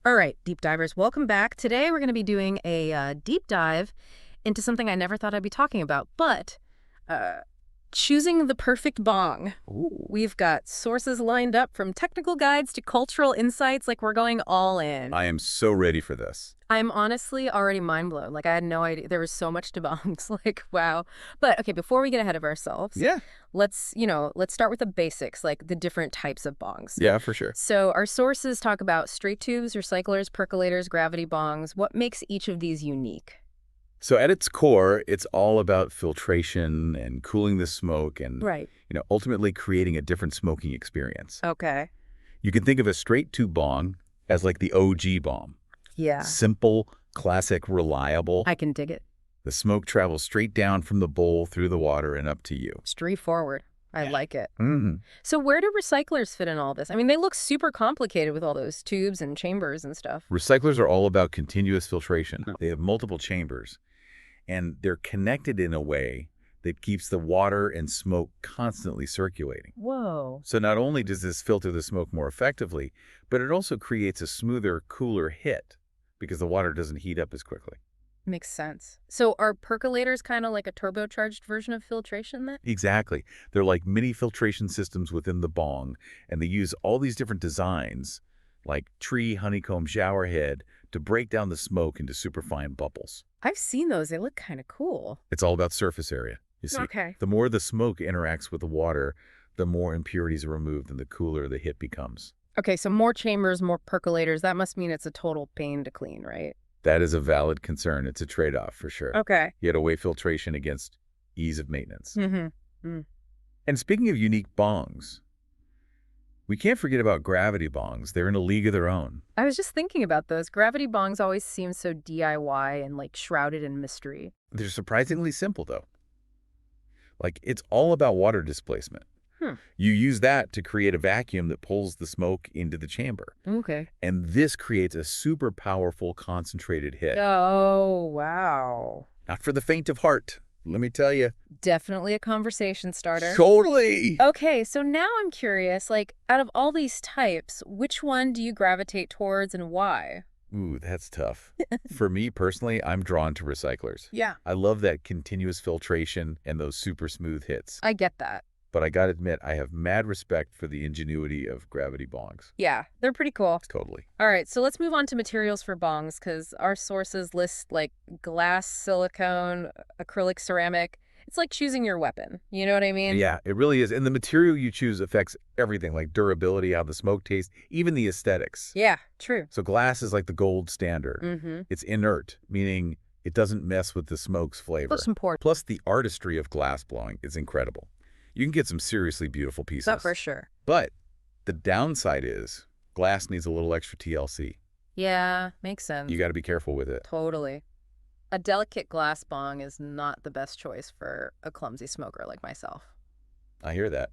All right, deep divers, welcome back. Today we're going to be doing a deep dive into something I never thought I'd be talking about, but uh, choosing the perfect bong. Ooh. We've got sources lined up from technical guides to cultural insights, like we're going all in. I am so ready for this. I'm honestly already mind blown. Like I had no idea there was so much to bongs. Like wow. But okay, before we get ahead of ourselves, Yeah. let's start with the basics, like the different types of bongs. Yeah, for sure. So our sources talk about straight tubes, recyclers, percolators, gravity bongs. What makes each of these unique? So at its core, it's all about filtration and cooling the smoke and, Right. ultimately creating a different smoking experience. Okay. You can think of a straight tube bong as like the OG bomb. Yeah. Simple, classic, reliable. I can dig it. The smoke travels straight down from the bowl through the water and up to you. Straightforward. I like it. Mm-hmm. So where do recyclers fit in all this? I mean, they look super complicated with all those tubes and chambers and stuff. Recyclers are all about continuous filtration. They have multiple chambers, and they're connected in a way that keeps the water and smoke constantly circulating. Whoa. So not only does this filter the smoke more effectively, but it also creates a smoother, cooler hit because the water doesn't heat up as quickly. Makes sense. So are percolators kind of like a turbocharged version of filtration then? Exactly. They're like mini filtration systems within the bong, and they use all these different designs, like tree honeycomb shower head, to break down the smoke into superfine bubbles. I've seen those. They look kind of cool. It's all about surface area. You see, Okay. the more the smoke interacts with the water, the more impurities are removed and the cooler the hit becomes. Okay, so more chambers, more percolators. That must mean it's a total pain to clean, right? That is a valid concern. It's a trade-off for sure. Okay. You had to weigh filtration against ease of maintenance. Mm-hmm. And speaking of unique bongs, we can't forget about gravity bongs. They're in a league of their own. I was just thinking about those. Gravity bongs always seem so DIY and like shrouded in mystery. They're surprisingly simple, though. Like, it's all about water displacement. Hmm. You use that to create a vacuum that pulls the smoke into the chamber. Okay. And this creates a super powerful concentrated hit. Oh, wow. Not for the faint of heart, let me tell you. Definitely a conversation starter. Totally. Okay, so now I'm curious, like, out of all these types, which one do you gravitate towards and why? Ooh, that's tough. For me personally, I'm drawn to recyclers. Yeah. I love that continuous filtration and those super smooth hits. I get that. But I gotta admit, I have mad respect for the ingenuity of gravity bongs. Yeah, they're pretty cool. Totally. All right, so let's move on to materials for bongs because our sources list like glass, silicone, acrylic, ceramic. It's like choosing your weapon. You know what I mean? Yeah, it really is. And the material you choose affects everything, like durability, how the smoke tastes, even the aesthetics. Yeah, true. So glass is like the gold standard. Mm-hmm. It's inert, meaning it doesn't mess with the smoke's flavor. That's important. Plus, the artistry of glass blowing is incredible. You can get some seriously beautiful pieces. That for sure. But the downside is glass needs a little extra TLC. Yeah, makes sense. You got to be careful with it. Totally. A delicate glass bong is not the best choice for a clumsy smoker like myself. I hear that.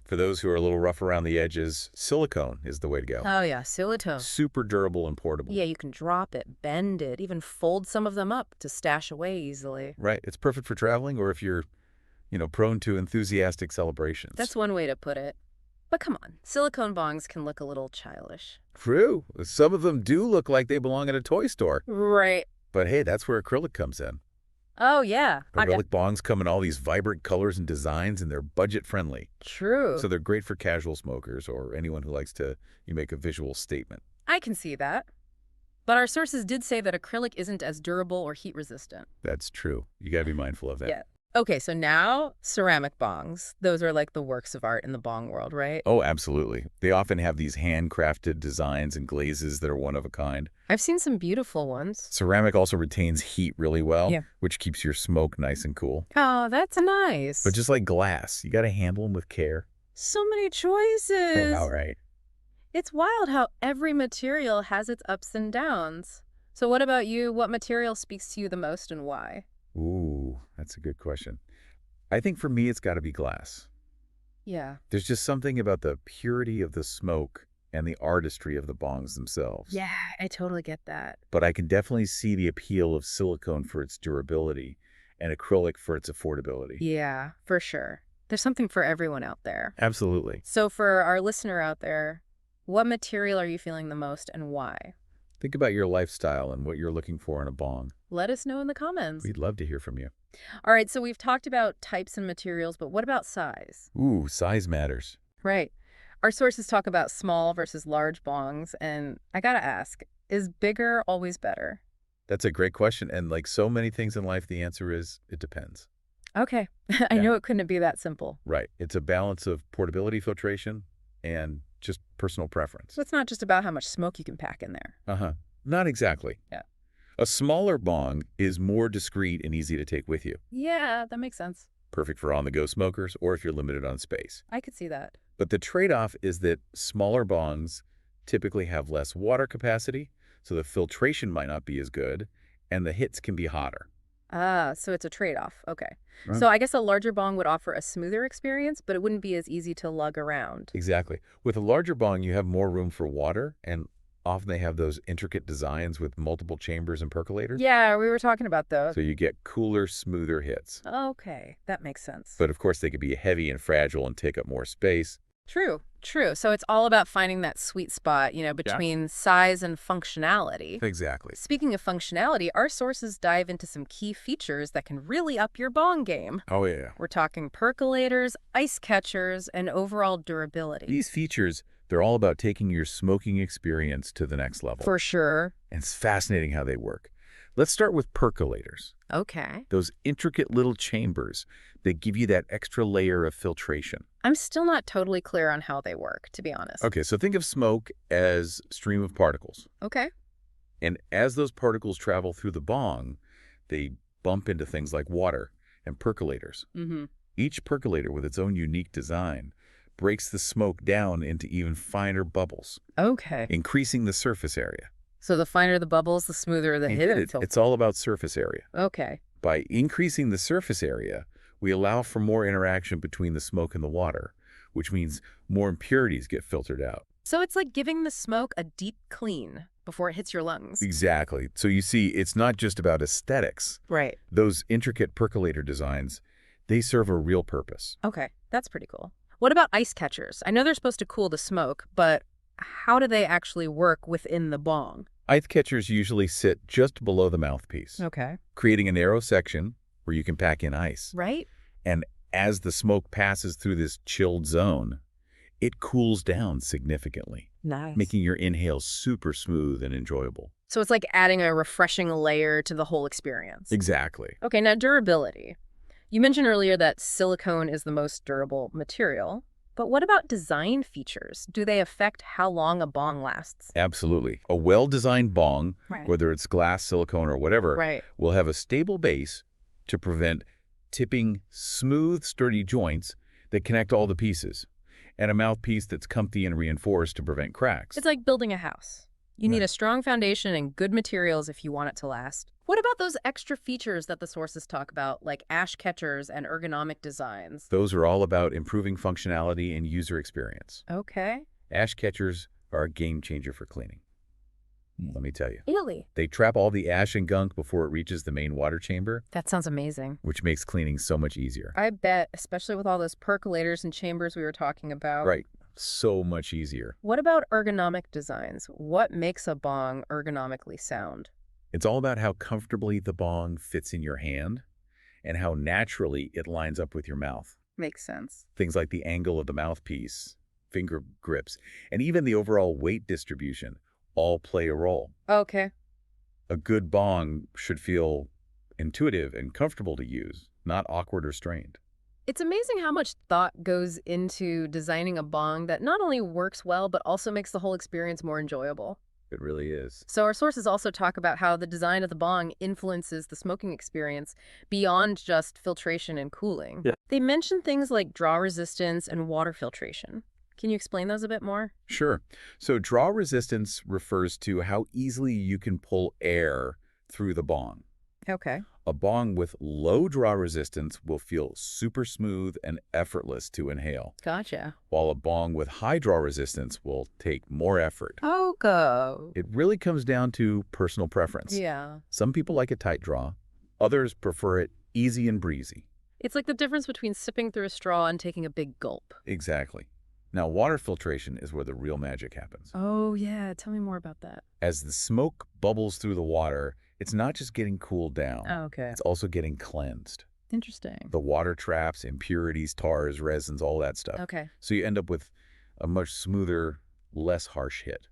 For those who are a little rough around the edges, silicone is the way to go. Oh yeah, silicone. Super durable and portable. Yeah, you can drop it, bend it, even fold some of them up to stash away easily. Right. It's perfect for traveling or if you're, prone to enthusiastic celebrations. That's one way to put it. But come on, silicone bongs can look a little childish. True. Some of them do look like they belong at a toy store. Right. But hey, that's where acrylic comes in. Oh, yeah. Acrylic bongs come in all these vibrant colors and designs, and they're budget-friendly. True. So they're great for casual smokers or anyone who likes to make a visual statement. I can see that. But our sources did say that acrylic isn't as durable or heat resistant. That's true. You got to be mindful of that. Yeah. Okay, so now ceramic bongs. Those are like the works of art in the bong world, right? Oh, absolutely. They often have these handcrafted designs and glazes that are one of a kind. I've seen some beautiful ones. Ceramic also retains heat really well, Yeah. which keeps your smoke nice and cool. Oh, that's nice. But just like glass, you got to handle them with care. so many choices. All right. It's wild how every material has its ups and downs. So what about you? What material speaks to you the most and why? Ooh, that's a good question. I think for me, it's got to be glass. Yeah. There's just something about the purity of the smoke and the artistry of the bongs themselves. Yeah, I totally get that. But I can definitely see the appeal of silicone for its durability and acrylic for its affordability. Yeah, for sure. There's something for everyone out there. Absolutely. So for our listener out there, what material are you feeling the most and why? Think about your lifestyle and what you're looking for in a bong. Let us know in the comments. We'd love to hear from you. All right, so we've talked about types and materials, but what about size? Ooh, size matters. Right. Our sources talk about small versus large bongs, and I gotta ask, is bigger always better? That's a great question. And like so many things in life, the answer is it depends. Okay. I Yeah. know it couldn't be that simple. Right. It's a balance of portability, filtration, and just personal preference. So it's not just about how much smoke you can pack in there. Uh-huh. Not exactly. Yeah. A smaller bong is more discreet and easy to take with you. Yeah, that makes sense. Perfect for on-the-go smokers or if you're limited on space. I could see that. But the trade-off is that smaller bongs typically have less water capacity, so the filtration might not be as good, and the hits can be hotter. Ah, so it's a trade-off. Okay. Right. So I guess a larger bong would offer a smoother experience, but it wouldn't be as easy to lug around. Exactly. With a larger bong, you have more room for water, and often they have those intricate designs with multiple chambers and percolators. Yeah, we were talking about those. So you get cooler, smoother hits. Okay, that makes sense. But of course, they could be heavy and fragile and take up more space. True, true. So it's all about finding that sweet spot, between size and functionality. Exactly. Speaking of functionality, our sources dive into some key features that can really up your bong game. Oh, yeah. We're talking percolators, ice catchers, and overall durability. These features, they're all about taking your smoking experience to the next level. For sure. And it's fascinating how they work. Let's start with percolators. Okay. Those intricate little chambers that give you that extra layer of filtration. I'm still not totally clear on how they work, to be honest. Okay, so think of smoke as a stream of particles. Okay. And as those particles travel through the bong, they bump into things like water and percolators. Mm-hmm. Each percolator with its own unique design breaks the smoke down into even finer bubbles, Okay. increasing the surface area. So the finer the bubbles, the smoother the hidden filter. It's all about surface area. Okay. By increasing the surface area, we allow for more interaction between the smoke and the water, which means more impurities get filtered out. So it's like giving the smoke a deep clean before it hits your lungs. Exactly. So you see, it's not just about aesthetics. Right. Those intricate percolator designs, they serve a real purpose. Okay, that's pretty cool. What about ice catchers? I know they're supposed to cool the smoke, but how do they actually work within the bong? Ice catchers usually sit just below the mouthpiece, Okay. creating a narrow section where you can pack in ice. Right? And as the smoke passes through this chilled zone, it cools down significantly, Nice. making your inhale super smooth and enjoyable. So it's like adding a refreshing layer to the whole experience. Exactly. Okay, now durability. You mentioned earlier that silicone is the most durable material, but what about design features? Do they affect how long a bong lasts? Absolutely. A well-designed bong, Right. whether it's glass, silicone, or whatever, Right. will have a stable base to prevent tipping smooth, sturdy joints that connect all the pieces, and a mouthpiece that's comfy and reinforced to prevent cracks. It's like building a house. You need Right. a strong foundation and good materials if you want it to last. What about those extra features that the sources talk about, like ash catchers and ergonomic designs? Those are all about improving functionality and user experience. Okay. Ash catchers are a game changer for cleaning. Let me tell you. Really? They trap all the ash and gunk before it reaches the main water chamber, That sounds amazing. which makes cleaning so much easier. I bet, especially with all those percolators and chambers we were talking about. Right. So much easier. What about ergonomic designs? What makes a bong ergonomically sound? It's all about how comfortably the bong fits in your hand and how naturally it lines up with your mouth. Makes sense. Things like the angle of the mouthpiece, finger grips, and even the overall weight distribution all play a role. Okay. A good bong should feel intuitive and comfortable to use, not awkward or strained. It's amazing how much thought goes into designing a bong that not only works well, but also makes the whole experience more enjoyable. It really is. So our sources also talk about how the design of the bong influences the smoking experience beyond just filtration and cooling. Yeah. They mention things like draw resistance and water filtration. Can you explain those a bit more? Sure. So draw resistance refers to how easily you can pull air through the bong. Okay. A bong with low draw resistance will feel super smooth and effortless to inhale, Gotcha. while a bong with high draw resistance will take more effort. Oh, go. It really comes down to personal preference. Yeah. Some people like a tight draw. Others prefer it easy and breezy. It's like the difference between sipping through a straw and taking a big gulp. Exactly. Now, water filtration is where the real magic happens. Oh, yeah. Tell me more about that. As the smoke bubbles through the water, it's not just getting cooled down. Oh, okay. It's also getting cleansed. Interesting. The water traps, impurities, tars, resins, all that stuff. Okay. So you end up with a much smoother, less harsh hit.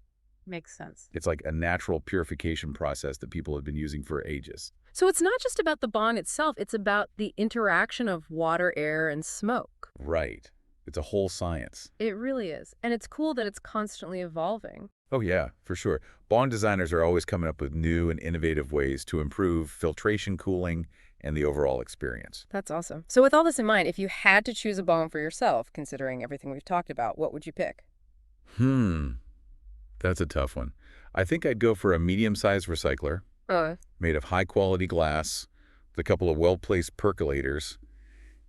Makes sense. It's like a natural purification process that people have been using for ages. So it's not just about the bong itself. It's about the interaction of water, air, and smoke. Right. It's a whole science. It really is. And it's cool that it's constantly evolving. Oh, yeah, for sure. Bong designers are always coming up with new and innovative ways to improve filtration, cooling, and the overall experience. That's awesome. So with all this in mind, if you had to choose a bong for yourself, considering everything we've talked about, what would you pick? That's a tough one. I think I'd go for a medium-sized recycler made of high-quality glass with a couple of well-placed percolators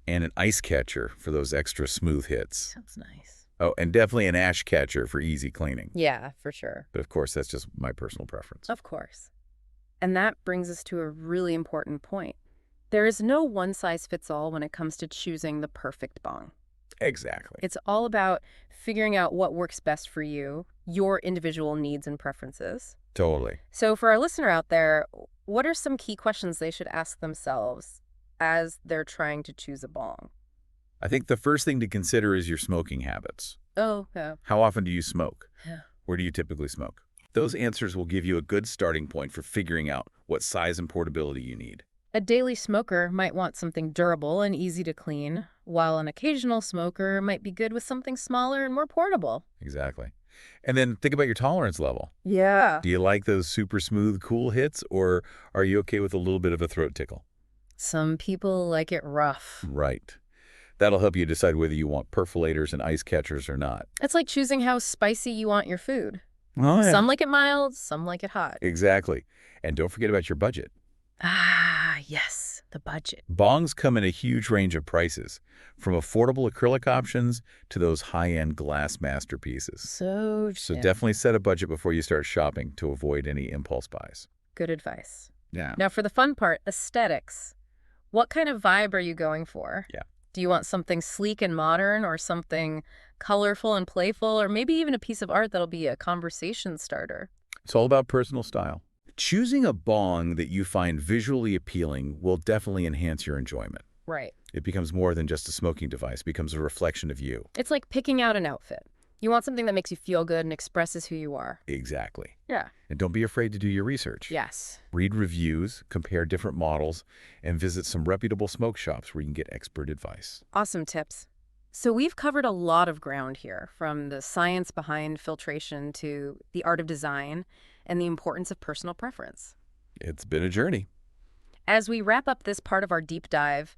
and an ice catcher for those extra smooth hits. Sounds nice. Oh, and definitely an ash catcher for easy cleaning. Yeah, for sure. But of course, that's just my personal preference. Of course. And that brings us to a really important point. There is no one-size-fits-all when it comes to choosing the perfect bong. Exactly. It's all about figuring out what works best for you, your individual needs and preferences. Totally. So for our listener out there, what are some key questions they should ask themselves as they're trying to choose a bong? I think the first thing to consider is your smoking habits. Oh, yeah. How often do you smoke? Yeah. Where do you typically smoke? Those answers will give you a good starting point for figuring out what size and portability you need. A daily smoker might want something durable and easy to clean, while an occasional smoker might be good with something smaller and more portable. Exactly. And then think about your tolerance level. Yeah. Do you like those super smooth, cool hits, or are you okay with a little bit of a throat tickle? Some people like it rough. Right. That'll help you decide whether you want perfolators and ice catchers or not. It's like choosing how spicy you want your food. Oh, Some like it mild, some like it hot. Exactly. And don't forget about your budget. Ah, yes, the budget. Bongs come in a huge range of prices, from affordable acrylic options to those high-end glass masterpieces. So Definitely set a budget before you start shopping to avoid any impulse buys. good advice. Yeah. Now for the fun part, aesthetics. What kind of vibe are you going for? Yeah. Do you want something sleek and modern or something colorful and playful or maybe even a piece of art that'll be a conversation starter? It's all about personal style. Choosing a bong that you find visually appealing will definitely enhance your enjoyment. Right. It becomes more than just a smoking device, it becomes a reflection of you. It's like picking out an outfit. You want something that makes you feel good and expresses who you are. Exactly. Yeah. And don't be afraid to do your research. Yes. Read reviews, compare different models, and visit some reputable smoke shops where you can get expert advice. Awesome tips. So we've covered a lot of ground here, from the science behind filtration to the art of design and the importance of personal preference. It's been a journey. As we wrap up this part of our deep dive,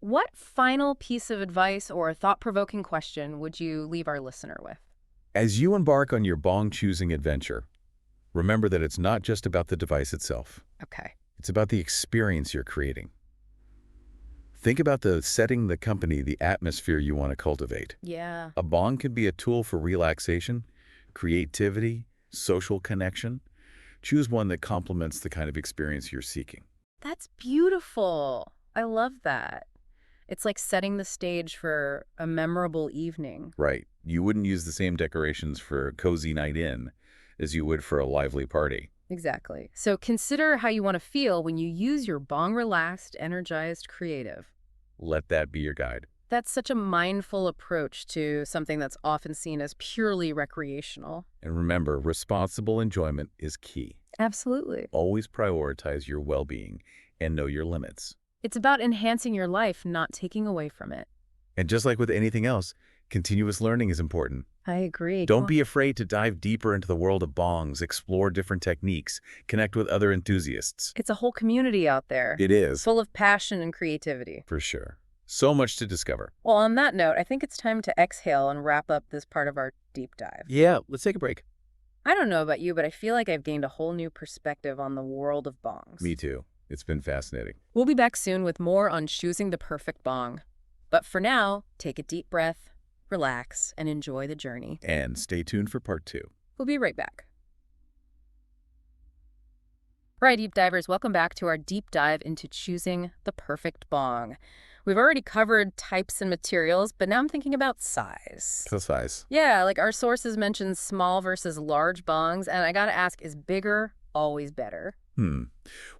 what final piece of advice or thought-provoking question would you leave our listener with? As you embark on your bong-choosing adventure, remember that it's not just about the device itself. Okay. It's about the experience you're creating. Think about the setting, the company, the atmosphere you want to cultivate. Yeah. A bong can be a tool for relaxation, creativity, social connection. Choose one that complements the kind of experience you're seeking. That's beautiful. I love that. It's like setting the stage for a memorable evening. Right. You wouldn't use the same decorations for a cozy night in as you would for a lively party. Exactly. So consider how you want to feel when you use your bong relaxed, energized, creative. Let that be your guide. That's such a mindful approach to something that's often seen as purely recreational. And remember, responsible enjoyment is key. Absolutely. Always prioritize your well-being and know your limits. It's about enhancing your life, not taking away from it. And just like with anything else, continuous learning is important. I agree. Don't be afraid to dive deeper into the world of bongs, explore different techniques, connect with other enthusiasts. It's a whole community out there. It is. Full of passion and creativity. For sure. So much to discover. Well, on that note, I think it's time to exhale and wrap up this part of our deep dive. Yeah, let's take a break. I don't know about you, but I feel like I've gained a whole new perspective on the world of bongs. Me too. It's been fascinating. We'll be back soon with more on choosing the perfect bong. But for now, take a deep breath, relax, and enjoy the journey. And stay tuned for part 2. We'll be right back. Right, deep divers, welcome back to our deep dive into choosing the perfect bong. We've already covered types and materials, but now I'm thinking about size. So size. Yeah, like our sources mention small versus large bongs, and I gotta ask, is bigger always better? Hmm.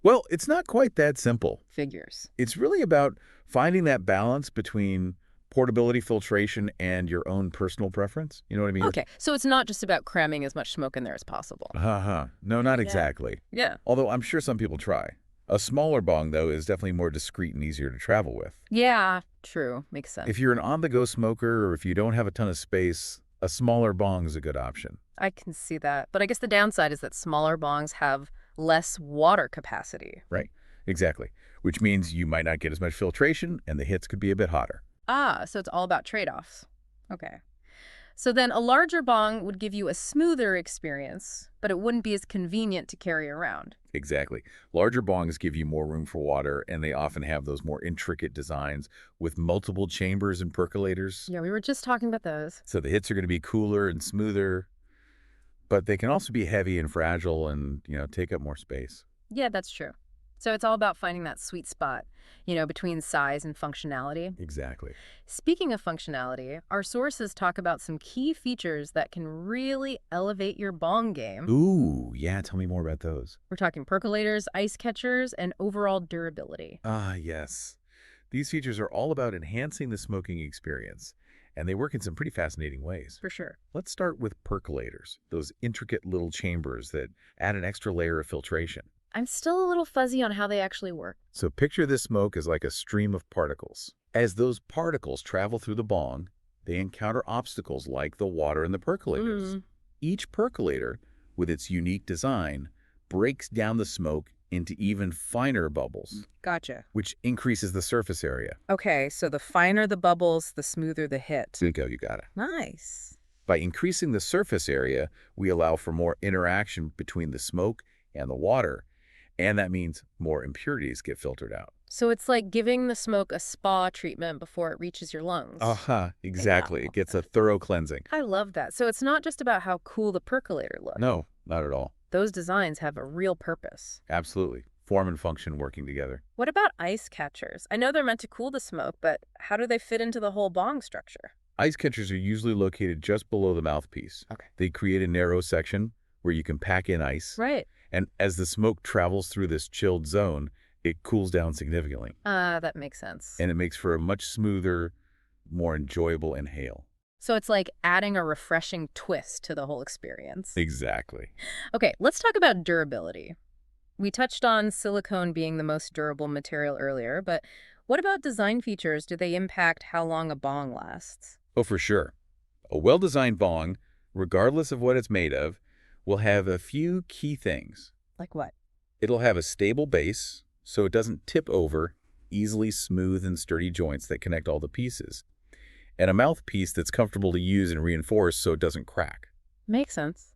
Well, it's not quite that simple. Figures. It's really about finding that balance between portability, filtration, and your own personal preference. You know what I mean? Okay, so it's not just about cramming as much smoke in there as possible. Uh-huh. No, not Yeah. exactly. Yeah. Although I'm sure some people try. A smaller bong, though, is definitely more discreet and easier to travel with. Yeah, true. Makes sense. If you're an on-the-go smoker or if you don't have a ton of space, a smaller bong is a good option. I can see that. But I guess the downside is that smaller bongs have less water capacity. Right. Exactly. Which means you might not get as much filtration and the hits could be a bit hotter. Ah, so it's all about trade-offs. Okay. So then a larger bong would give you a smoother experience, but it wouldn't be as convenient to carry around. Exactly. Larger bongs give you more room for water, and they often have those more intricate designs with multiple chambers and percolators. Yeah, we were just talking about those. So the hits are going to be cooler and smoother, but they can also be heavy and fragile and, take up more space. Yeah, that's true. So it's all about finding that sweet spot, between size and functionality. Exactly. Speaking of functionality, our sources talk about some key features that can really elevate your bong game. Ooh, yeah, tell me more about those. We're talking percolators, ice catchers, and overall durability. Ah, yes. These features are all about enhancing the smoking experience, and they work in some pretty fascinating ways. For sure. Let's start with percolators, those intricate little chambers that add an extra layer of filtration. I'm still a little fuzzy on how they actually work. So picture this smoke as like a stream of particles. As those particles travel through the bong, they encounter obstacles like the water in the percolators. Each percolator, with its unique design, breaks down the smoke into even finer bubbles, Gotcha. which increases the surface area. Okay, so the finer the bubbles, the smoother the hit. There you go, you got it. Nice. By increasing the surface area, we allow for more interaction between the smoke and the water, and that means more impurities get filtered out. So it's like giving the smoke a spa treatment before it reaches your lungs. Uh-huh, exactly. Wow. It gets a thorough cleansing. I love that. So it's not just about how cool the percolator looks. No, not at all. Those designs have a real purpose. Absolutely. Form and function working together. What about ice catchers? I know they're meant to cool the smoke, but how do they fit into the whole bong structure? Ice catchers are usually located just below the mouthpiece. Okay. They create a narrow section where you can pack in ice. Right. And as the smoke travels through this chilled zone, it cools down significantly. That makes sense. And it makes for a much smoother, more enjoyable inhale. So it's like adding a refreshing twist to the whole experience. Exactly. Okay, let's talk about durability. We touched on silicone being the most durable material earlier, but what about design features? Do they impact how long a bong lasts? Oh, for sure. A well-designed bong, regardless of what it's made of, will have a few key things. Like what? It'll have a stable base, so it doesn't tip over, easily smooth and sturdy joints that connect all the pieces. And a mouthpiece that's comfortable to use and reinforce so it doesn't crack. Makes sense.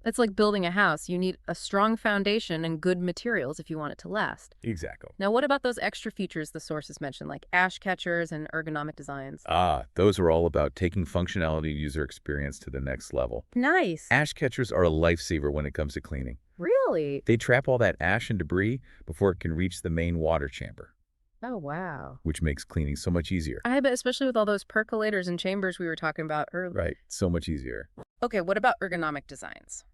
It's like building a house. You need a strong foundation and good materials if you want it to last. Exactly. Now, what about those extra features the sources mentioned, like ash catchers and ergonomic designs? Ah, those are all about taking functionality and user experience to the next level. Nice. Ash catchers are a lifesaver when it comes to cleaning. Really? They trap all that ash and debris before it can reach the main water chamber, Oh, wow. which makes cleaning so much easier. I bet, especially with all those percolators and chambers we were talking about earlier. Right, so much easier. Okay, what about ergonomic designs?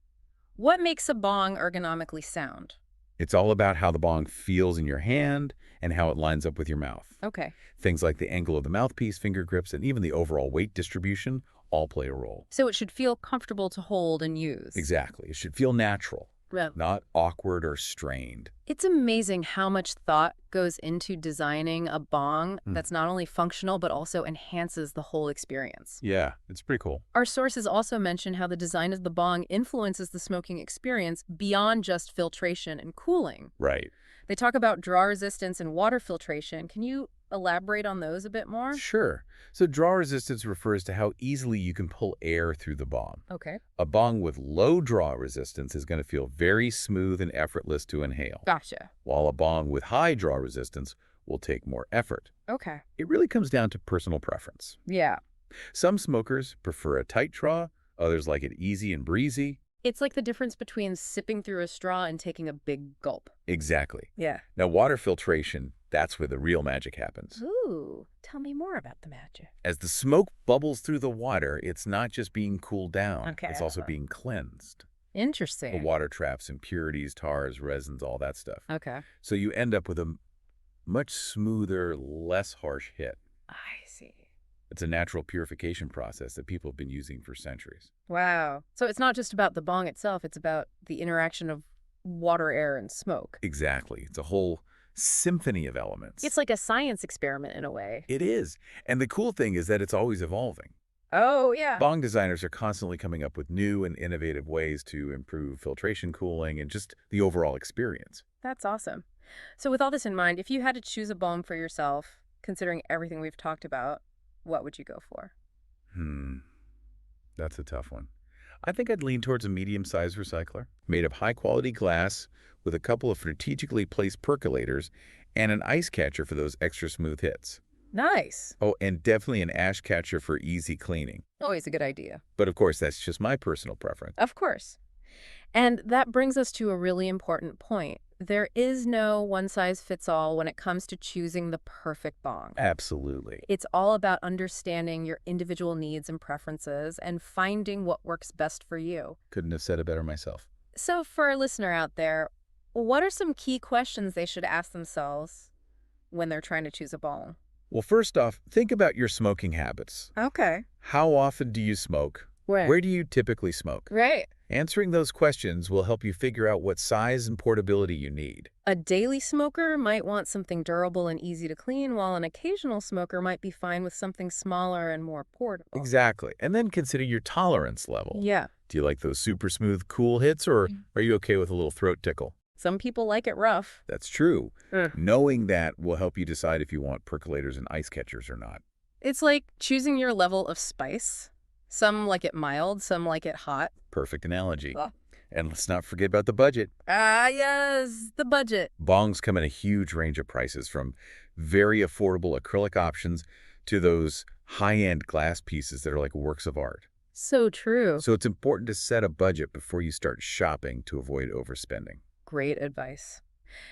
What makes a bong ergonomically sound? It's all about how the bong feels in your hand and how it lines up with your mouth. Okay. Things like the angle of the mouthpiece, finger grips, and even the overall weight distribution all play a role. So it should feel comfortable to hold and use. Exactly. It should feel natural, Well, not awkward or strained. it's amazing how much thought goes into designing a bong that's not only functional, but also enhances the whole experience. Yeah, it's pretty cool. Our sources also mention how the design of the bong influences the smoking experience beyond just filtration and cooling. Right. They talk about draw resistance and water filtration. Can you elaborate on those a bit more? Sure. So draw resistance refers to how easily you can pull air through the bong. Okay. A bong with low draw resistance is going to feel very smooth and effortless to inhale, Gotcha. while a bong with high draw resistance will take more effort. Okay. It really comes down to personal preference. Yeah. Some smokers prefer a tight draw, others like it easy and breezy. It's like the difference between sipping through a straw and taking a big gulp. Exactly. Yeah. Now, water filtration, that's where the real magic happens. Ooh, tell me more about the magic. As the smoke bubbles through the water, it's not just being cooled down, it's Okay. also being cleansed. The Interesting. water traps impurities, tars, resins, all that stuff. Okay. So you end up with a much smoother, less harsh hit. I see. It's a natural purification process that people have been using for centuries. Wow. So it's not just about the bong itself, it's about the interaction of water, air, and smoke. Exactly. It's a whole symphony of It's elements. like a science experiment in a way. It is. And the cool thing is that it's always evolving. Oh, yeah. Bong designers are constantly coming up with new and innovative ways to improve filtration, cooling, and just the overall experience. That's awesome. So with all this in mind, if you had to choose a bong for yourself, considering everything we've talked about, what would you go for? Hmm, that's a tough one. I think I'd lean towards a medium-sized recycler, made of high-quality glass with a couple of strategically placed percolators and an ice catcher for those extra smooth hits. Nice. Oh, and definitely an ash catcher for easy cleaning. Always a good idea. But of course, that's just my personal preference. Of course. And that brings us to a really important point. There is no one-size-fits-all when it comes to choosing the perfect bong. Absolutely. It's all about understanding your individual needs and preferences and finding what works best for you. Couldn't have said it better myself. So for our listener out there, what are some key questions they should ask themselves when they're trying to choose a bong? Well, first off, think about your smoking habits. Okay. How often do you smoke? Right. Where do you typically smoke? Right. Answering those questions will help you figure out what size and portability you need. A daily smoker might want something durable and easy to clean, while an occasional smoker might be fine with something smaller and more portable. Exactly. And then consider your tolerance level. Yeah. Do you like those super smooth, cool hits, or are you okay with a little throat tickle? Some people like it rough. That's true. Ugh. Knowing that will help you decide if you want percolators and ice catchers or not. It's like choosing your level of spice. Some like it mild, some like it hot. Perfect analogy. Ah. And let's not forget about the budget. Ah, yes, the budget. Bongs come in a huge range of prices, from very affordable acrylic options to those high-end glass pieces that are like works of art. So true. So it's important to set a budget before you start shopping to avoid overspending. Great advice.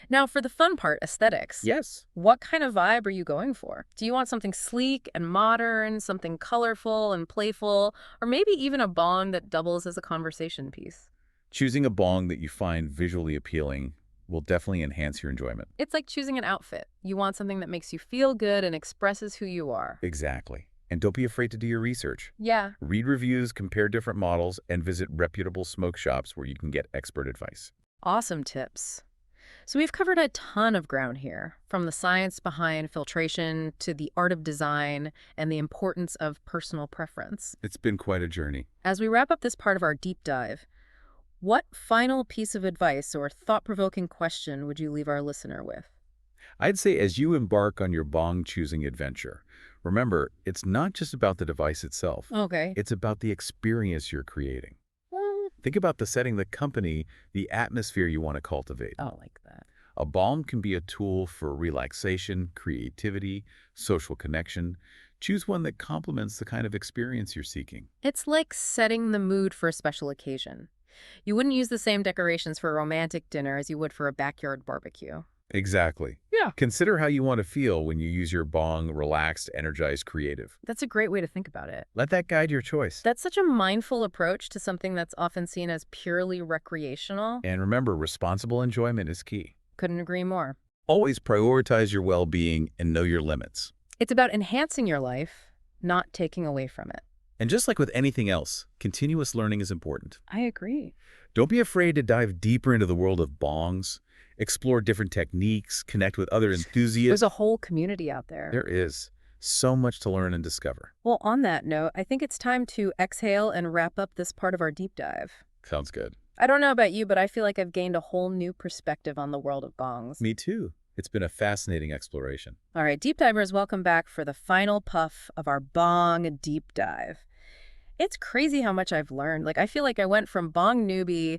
Now, for the fun part, aesthetics. Yes. What kind of vibe are you going for? Do you want something sleek and modern, something colorful and playful, or maybe even a bong that doubles as a conversation piece? Choosing a bong that you find visually appealing will definitely enhance your enjoyment. It's like choosing an outfit. You want something that makes you feel good and expresses who you are. Exactly. And don't be afraid to do your research. Yeah. Read reviews, compare different models, and visit reputable smoke shops where you can get expert advice. Awesome tips. So we've covered a ton of ground here, from the science behind filtration to the art of design and the importance of personal preference. It's been quite a journey. As we wrap up this part of our deep dive, what final piece of advice or thought-provoking question would you leave our listener with? I'd say as you embark on your bong choosing adventure, remember, it's not just about the device itself. Okay. It's about the experience you're creating. Well, Think about the setting, the company, the atmosphere you want to cultivate. I like that. A balm can be a tool for relaxation, creativity, social connection. Choose one that complements the kind of experience you're seeking. It's like setting the mood for a special occasion. You wouldn't use the same decorations for a romantic dinner as you would for a backyard barbecue. Exactly. Yeah. Consider how you want to feel when you use your bong, relaxed, energized, creative. That's a great way to think about it. Let that guide your choice. That's such a mindful approach to something that's often seen as purely recreational. And remember, responsible enjoyment is key. Couldn't agree more. Always prioritize your well-being and know your limits. It's about enhancing your life, not taking away from it. And just like with anything else, continuous learning is important. I agree. Don't be afraid to dive deeper into the world of bongs, explore different techniques, connect with other enthusiasts. There's a whole community out there. There is so much to learn and discover. Well, on that note, I think it's time to exhale and wrap up this part of our deep dive. Sounds good. I don't know about you, but I feel like I've gained a whole new perspective on the world of bongs. Me too. It's been a fascinating exploration. All right, deep divers, welcome back for the final puff of our bong deep dive. It's crazy how much I've learned. I feel like I went from bong newbie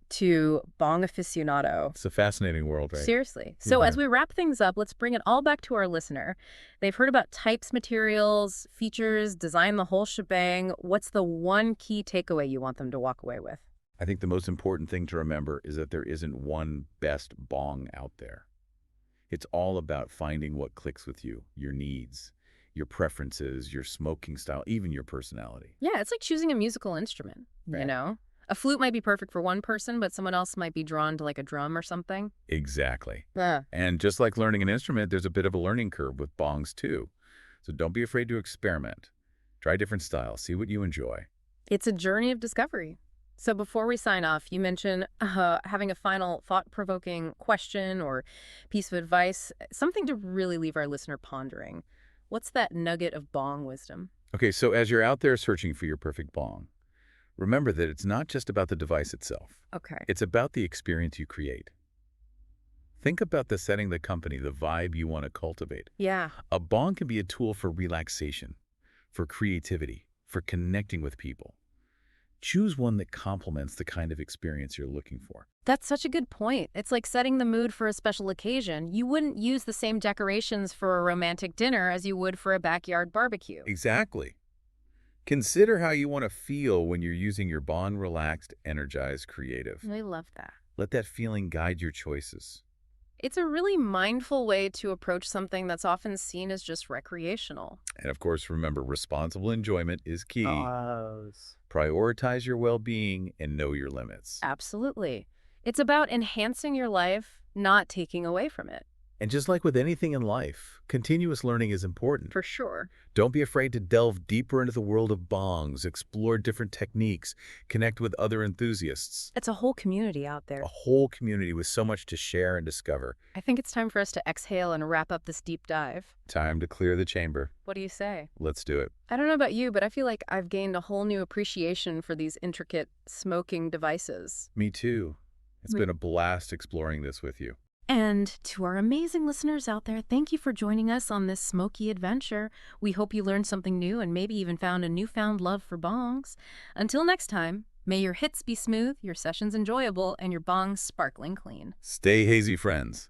to bong aficionado. It's a fascinating world, right? Seriously. So Yeah. as we wrap things up, let's bring it all back to our listener. They've heard about types, materials, features, design, the whole shebang. What's the one key takeaway you want them to walk away with? I think the most important thing to remember is that there isn't one best bong out there. It's all about finding what clicks with you, your needs, your preferences, your smoking style, even your personality. Yeah, it's like choosing a musical instrument, you Right. know? A flute might be perfect for one person, but someone else might be drawn to like a drum or something. Exactly. Yeah. And just like learning an instrument, there's a bit of a learning curve with bongs too. So don't be afraid to experiment. Try different styles, see what you enjoy. It's a journey of discovery. So before we sign off, you mentioned having a final thought-provoking question or piece of advice, something to really leave our listener pondering. What's that nugget of bong wisdom? Okay, so as you're out there searching for your perfect bong, remember that it's not just about the device itself. Okay. It's about the experience you create. Think about the setting, the company, the vibe you want to cultivate. Yeah. A bong can be a tool for relaxation, for creativity, for connecting with people. Choose one that complements the kind of experience you're looking for. That's such a good point. It's like setting the mood for a special occasion. You wouldn't use the same decorations for a romantic dinner as you would for a backyard barbecue. Exactly. Consider how you want to feel when you're using your bong relaxed, energized, creative. I love that. Let that feeling guide your choices. It's a really mindful way to approach something that's often seen as just recreational. And of course, remember, responsible enjoyment is key. Yes. Prioritize your well-being and know your limits. Absolutely. It's about enhancing your life, not taking away from it. And just like with anything in life, continuous learning is important. For sure. Don't be afraid to delve deeper into the world of bongs, explore different techniques, connect with other enthusiasts. It's a whole community out there. A whole community with so much to share and discover. I think it's time for us to exhale and wrap up this deep dive. Time to clear the chamber. What do you say? Let's do it. I don't know about you, but I feel like I've gained a whole new appreciation for these intricate smoking devices. Me too. It's We- been a blast exploring this with you. And to our amazing listeners out there, thank you for joining us on this smoky adventure. We hope you learned something new and maybe even found a newfound love for bongs. Until next time, may your hits be smooth, your sessions enjoyable, and your bongs sparkling clean. Stay hazy, friends.